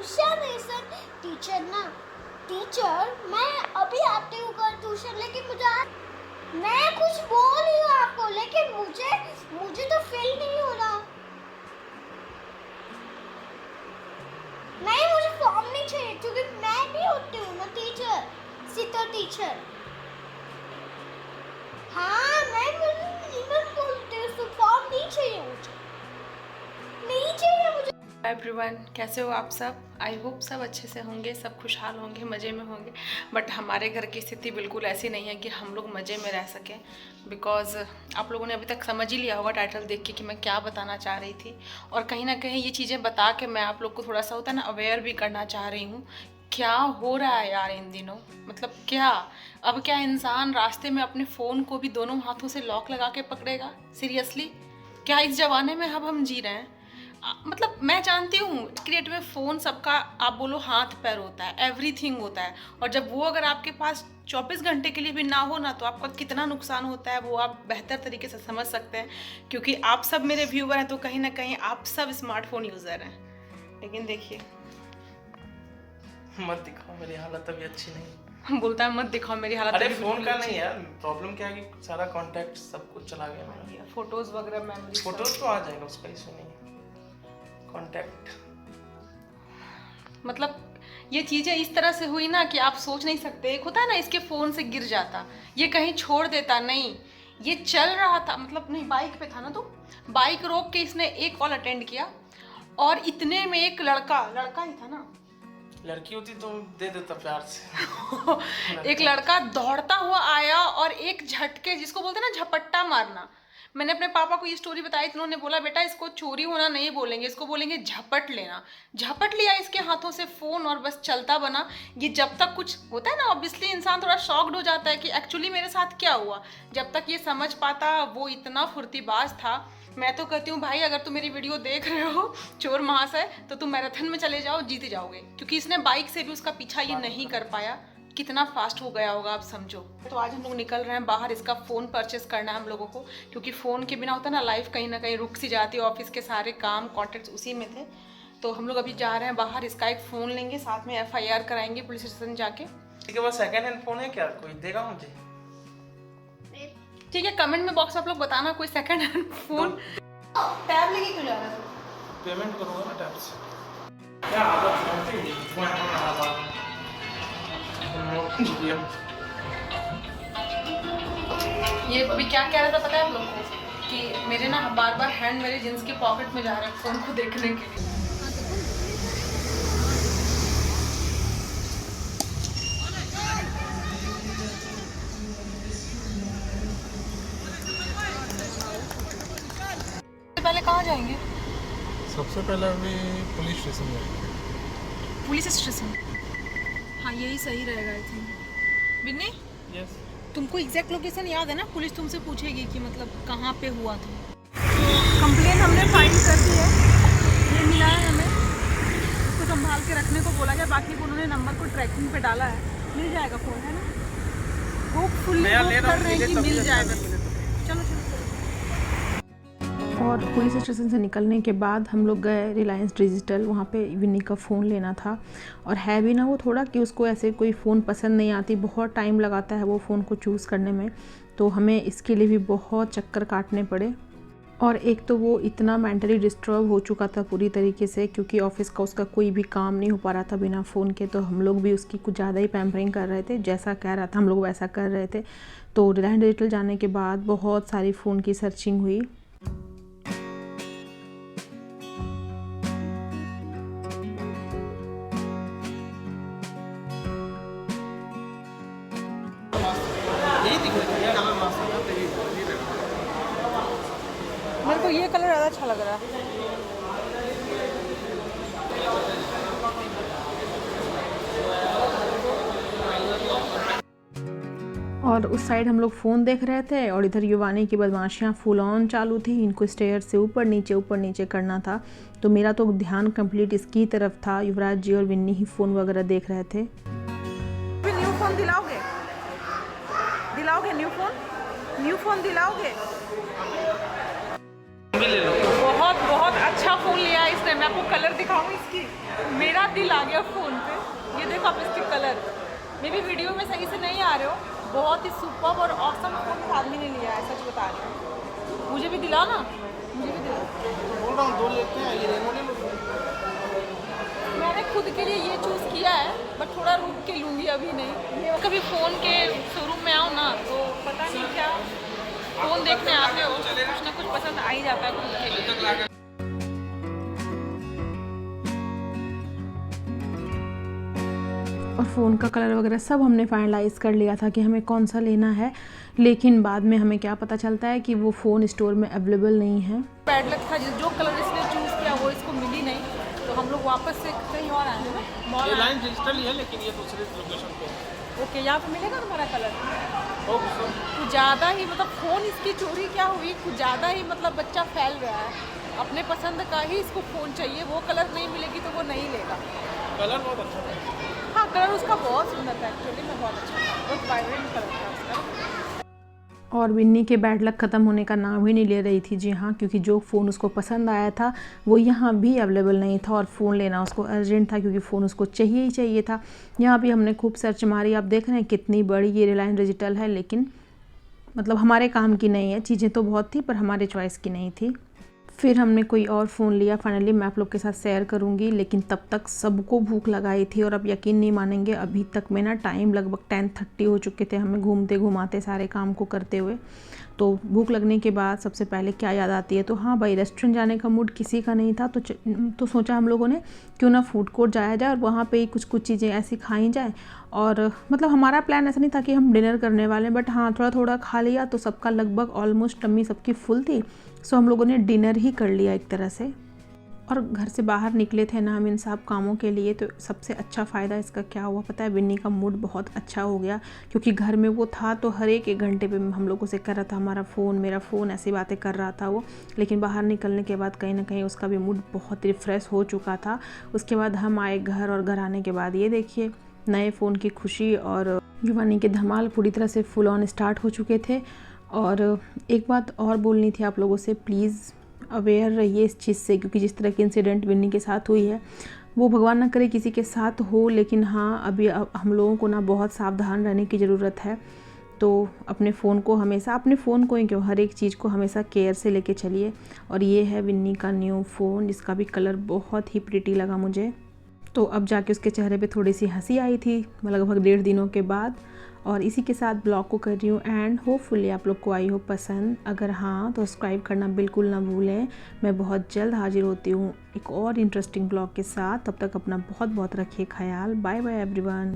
Tuition teacher ना teacher मैं अभी आती हूँ घर ट्यूशन, लेकिन मैं कुछ बोल रही हूँ आपको, लेकिन मुझे तो फील नहीं हो रहा। नहीं, मुझे फॉर्म नहीं चाहिए क्योंकि मैं नहीं होती हूँ ना टीचर, सीता टीचर। हाँ, मैं बोलती हूँ, तो फॉर्म नहीं चाहिए मुझे, नहीं चाहिए मुझे। एवरीवन, कैसे हो आप सब? आई होप सब अच्छे से होंगे, सब खुशहाल होंगे, मज़े में होंगे। बट हमारे घर की स्थिति बिल्कुल ऐसी नहीं है कि हम लोग मज़े में रह सकें, बिकॉज़ आप लोगों ने अभी तक समझ ही लिया होगा टाइटल देख के कि मैं क्या बताना चाह रही थी। और कहीं ना कहीं ये चीज़ें बता के मैं आप लोग को थोड़ा सा होता है ना अवेयर भी करना चाह रही हूँ। क्या हो रहा है यार इन दिनों, मतलब क्या अब क्या इंसान रास्ते में अपने फ़ोन को भी दोनों हाथों से लॉक लगा के पकड़ेगा? सीरियसली, क्या इस ज़माने में अब हम जी रहे हैं? मतलब मैं जानती हूँ क्रिएट में फ़ोन सबका आप बोलो हाथ पैर होता है, एवरीथिंग होता है। और जब वो अगर आपके पास 24 घंटे के लिए भी ना हो ना, तो आपका कितना नुकसान होता है वो आप बेहतर तरीके से समझ सकते हैं, क्योंकि आप सब मेरे व्यूअर हैं, तो कहीं ना कहीं आप सब स्मार्टफोन यूज़र हैं। लेकिन देखिए, मत दिखाओ, मेरी हालत अभी अच्छी नहीं। बोलता है मत दिखाओ मेरी हालत। अरे फोन का नहीं यार, प्रॉब्लम क्या है कि सारा कांटेक्ट सब कुछ चला गया मेरा। फोटोज वगैरह, मेमोरीज, फोटोज तो आ जाएगा, उसका इशू नहीं है। कांटेक्ट मतलब ये चीज़ें इस तरह से हुई ना कि आप सोच नहीं सकते। एक होता है ना इसके फ़ोन से गिर जाता, ये कहीं छोड़ देता, नहीं ये चल रहा था, मतलब नहीं बाइक पे था ना, तो बाइक रोक के इसने एक कॉल अटेंड किया और इतने में एक लड़का ही था ना, लड़की होती तो दे देता प्यार से। एक लड़का दौड़ता हुआ आया और एक झटके, जिसको बोलते हैं ना झपट्टा मारना। मैंने अपने पापा को ये स्टोरी बताई तो उन्होंने बोला बेटा इसको चोरी होना नहीं बोलेंगे, इसको बोलेंगे झपट लेना। झपट लिया इसके हाथों से फ़ोन और बस चलता बना। ये जब तक कुछ होता है ना, ऑब्वियसली इंसान थोड़ा शॉक्ड हो जाता है कि एक्चुअली मेरे साथ क्या हुआ। जब तक ये समझ पाता, वो इतना फुर्तीबाज था। मैं तो कहती हूँ भाई, अगर तुम मेरी वीडियो देख रहे हो चोर महाशय, तो तुम मैराथन में चले जाओ, जीत जाओगे, क्योंकि इसने बाइक से भी उसका पीछा ये नहीं कर पाया। कितना फास्ट हो गया होगा आप समझो। तो आज हम लोग निकल रहे हैं बाहर, इसका फ़ोन परचेस करना है हम लोगों को, क्योंकि फ़ोन के बिना होता है ना लाइफ कहीं ना कहीं रुक सी जाती है। ऑफिस के सारे काम कॉन्टेक्ट्स उसी में थे, तो हम लोग अभी जा रहे हैं बाहर, इसका एक फ़ोन लेंगे, साथ में FIR कराएंगे पुलिस स्टेशन जाके। ठीक है, बस सेकंड हैंड फोन है क्या, कोई देगा मुझे? ठीक है, कमेंट में बॉक्स आप लोग बताना कोई सेकंड हैंड फ़ोन। टैब लेके क्यों जा रहा है? पेमेंट करूंगा ना टैब से। क्या आदत है? ये अभी क्या कह रहा था पता है आप लोग को, कि मेरे ना बार बार हैंड मेरे जींस के पॉकेट में जा रहे हैं फ़ोन को देखने के लिए। पहले कहाँ जाएंगे? सबसे पहले अभी पुलिस स्टेशन जाएंगे। Police station? हाँ यही सही रहेगा आई थिंक। बिन्नी, यस, तुमको एग्जैक्ट लोकेशन याद है ना? पुलिस तुमसे पूछेगी कि मतलब कहाँ पे हुआ था। तो कंप्लेन हमने फाइल कर दी है, ये मिला है हमें, इसको संभाल के रखने को बोला गया। बाकी उन्होंने नंबर को ट्रैकिंग पे डाला है, मिल जाएगा फ़ोन, है ना? होपफुली होप कर रहे हैं कि मिल जाएगा। चलो चलो। और पुलिस स्टेशन से निकलने के बाद हम लोग गए रिलायंस डिजिटल, वहाँ पे विन्नी का फ़ोन लेना था। और है भी ना वो थोड़ा कि उसको ऐसे कोई फ़ोन पसंद नहीं आती, बहुत टाइम लगाता है वो फ़ोन को चूज़ करने में, तो हमें इसके लिए भी बहुत चक्कर काटने पड़े। और एक तो वो इतना मेंटली डिस्टर्ब हो चुका था पूरी तरीके से, क्योंकि ऑफिस का उसका कोई भी काम नहीं हो पा रहा था बिना फ़ोन के, तो हम लोग भी उसकी कुछ ज़्यादा ही पैम्परिंग कर रहे थे। जैसा कह रहा था हम लोग वैसा कर रहे थे। तो रिलायंस डिजिटल जाने के बाद बहुत सारी फ़ोन की सर्चिंग हुई। मेरे को ये कलर ज़्यादा अच्छा लग रहा है। और उस साइड हम लोग फ़ोन देख रहे थे और इधर युवानी की बदमाशियाँ फुल ऑन चालू थी। इनको स्टेयर से ऊपर नीचे करना था, तो मेरा तो ध्यान कंप्लीट इसकी तरफ था। युवराज जी और विन्नी ही फ़ोन वगैरह देख रहे थे। न्यू फ़ोन दिलाओगे? न्यू फ़ोन दिलाओगे? भी ले लो। बहुत बहुत बहुत अच्छा फ़ोन लिया है इसने। मैं आपको कलर दिखाऊँ इसकी, मेरा दिल आ गया फ़ोन पे। ये देखो आप इसके कलर, मे भी वीडियो में सही से नहीं आ रहे हो। बहुत ही सुपर्ब और ऑसम फ़ोन इस आदमी ने लिया है, सच बता रही हूँ। मुझे भी दिलाओ ना, मुझे भी दिलाओ। बोल रहा हूँ 2 लेते हैं, ये रेनो ले लो। मैंने खुद के लिए ये चूज़ किया है, बट थोड़ा रुक के लूँगी, अभी नहीं। ये कभी फ़ोन के शोरूम में आओ ना तो पता नहीं क्या फ़ोन देखने आते हो, कुछ ना कुछ पसंद आ ही जाता है खुद के लिए। और फ़ोन का कलर वगैरह सब हमने फाइनलाइज़ कर लिया था कि हमें कौन सा लेना है, लेकिन बाद में हमें क्या पता चलता है कि वो फ़ोन स्टोर में अवेलेबल नहीं है। बैड लक था, जो कलर इसने चूज़ किया वो इसको मिली नहीं, तो हम लोग वापस से कहीं और आए हैं, मॉल आए। लाइन डिजिटल ही है, लेकिन ये दूसरे लोकेशन पे है। ओके, यहाँ पे मिलेगा तुम्हारा कलर? Hope so. कुछ ज़्यादा ही मतलब फ़ोन इसकी चोरी क्या हुई, कुछ ज़्यादा ही मतलब बच्चा फैल रहा है। अपने पसंद का ही इसको फ़ोन चाहिए, वो कलर नहीं मिलेगी तो वो नहीं लेगा। कलर बहुत अच्छा है। हाँ, कलर उसका बहुत सुंदर था एक्चुअली में, बहुत अच्छा था, बहुत वाइब्रेंट कलर था उसका। और विन्नी के बैड लक ख़त्म होने का नाम ही नहीं ले रही थी। जी हाँ, क्योंकि जो फ़ोन उसको पसंद आया था वो यहाँ भी अवेलेबल नहीं था, और फ़ोन लेना उसको अर्जेंट था क्योंकि फ़ोन उसको चाहिए ही चाहिए था। यहाँ भी हमने खूब सर्च मारी, आप देख रहे हैं कितनी बड़ी ये रिलायंस डिजिटल है, लेकिन मतलब हमारे काम की नहीं है। चीज़ें तो बहुत थी पर हमारे चॉइस की नहीं थी। फिर हमने कोई और फ़ोन लिया, फाइनली मैं आप लोग के साथ शेयर करूँगी, लेकिन तब तक सबको भूख लगाई थी। और अब यकीन नहीं मानेंगे, अभी तक में ना टाइम लगभग 10:30 हो चुके थे हमें घूमते घुमाते सारे काम को करते हुए। तो भूख लगने के बाद सबसे पहले क्या याद आती है, तो हाँ भाई, रेस्टोरेंट जाने का मूड किसी का नहीं था, तो सोचा हम लोगों ने क्यों ना फूड कोर्ट जाया जाए और वहाँ पे ही कुछ चीज़ें ऐसी खाई जाए। और मतलब हमारा प्लान ऐसा नहीं था कि हम डिनर करने वाले हैं, बट हाँ थोड़ा थोड़ा खा लिया तो सबका लगभग ऑलमोस्ट टम्मी सबकी फुल थी, सो हम लोगों ने डिनर ही कर लिया एक तरह से। और घर से बाहर निकले थे ना हम इन सब कामों के लिए, तो सबसे अच्छा फ़ायदा इसका क्या हुआ पता है, विन्नी का मूड बहुत अच्छा हो गया। क्योंकि घर में वो था तो हर एक घंटे पे हम लोगों से कर रहा था, हमारा फ़ोन मेरा फ़ोन, ऐसी बातें कर रहा था वो। लेकिन बाहर निकलने के बाद कहीं ना कहीं उसका भी मूड बहुत रिफ़्रेश हो चुका था। उसके बाद हम आए घर, और घर आने के बाद ये देखिए नए फ़ोन की खुशी और युवानी के धमाल पूरी तरह से फुल ऑन स्टार्ट हो चुके थे। और एक बात और बोलनी थी आप लोगों से, प्लीज़ अवेयर रहिए इस चीज़ से, क्योंकि जिस तरह की इंसिडेंट विन्नी के साथ हुई है वो भगवान ना करे किसी के साथ हो, लेकिन हाँ अभी हम लोगों को ना बहुत सावधान रहने की ज़रूरत है। तो अपने फ़ोन को हमेशा, अपने फ़ोन को ही क्यों, हर एक चीज़ को हमेशा केयर से लेके चलिए। और ये है विन्नी का न्यू फ़ोन, जिसका भी कलर बहुत ही प्रिटी लगा मुझे। तो अब जाके उसके चेहरे पे थोड़ी सी हंसी आई थी लगभग 1.5 दिनों के बाद। और इसी के साथ ब्लॉग को कर रही हूँ एंड होपफुली आप लोग को आई हो पसंद। अगर हाँ तो सब्सक्राइब करना बिल्कुल ना भूलें। मैं बहुत जल्द हाजिर होती हूँ एक और इंटरेस्टिंग ब्लॉग के साथ। तब तक अपना बहुत बहुत रखिए ख्याल। Bye bye everyone.